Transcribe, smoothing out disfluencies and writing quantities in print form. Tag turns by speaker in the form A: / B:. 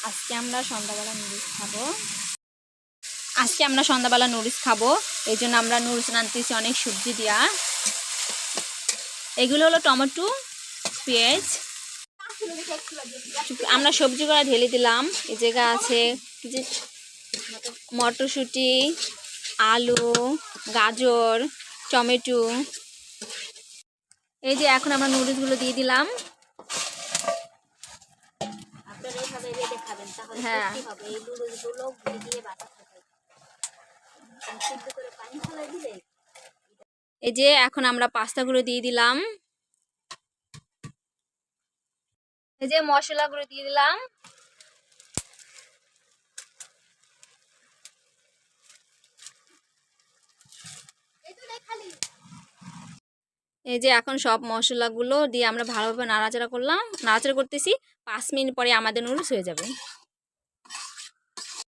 A: আজকে আমরা সন্ধ্যাবেলা নুডলস খাবো। এই জন্য আমরা নুডলস আনতেছি অনেক সবজি দিয়া। এগুলো হলো টমেটো, পেঁয়াজ। আমরা সবজিগুলো ঢেলে দিলাম। এই জায়গা আছে মটরশুঁটি, আলু, গাজর, টমেটো। এই যে এখন আমরা নুডলসগুলো দিয়ে দিলাম। হ্যাঁ, এই যে এখন আমরা পাস্তাগুলো দিয়ে দিলাম। এই যে মশলাগুলো দিয়ে দিলাম। এই যে এখন সব মশলাগুলো দিয়ে আমরা ভালোভাবে নাড়াচাড়া করতেছি। 5 মিনিট পরে আমাদের নুডলস হয়ে যাবে।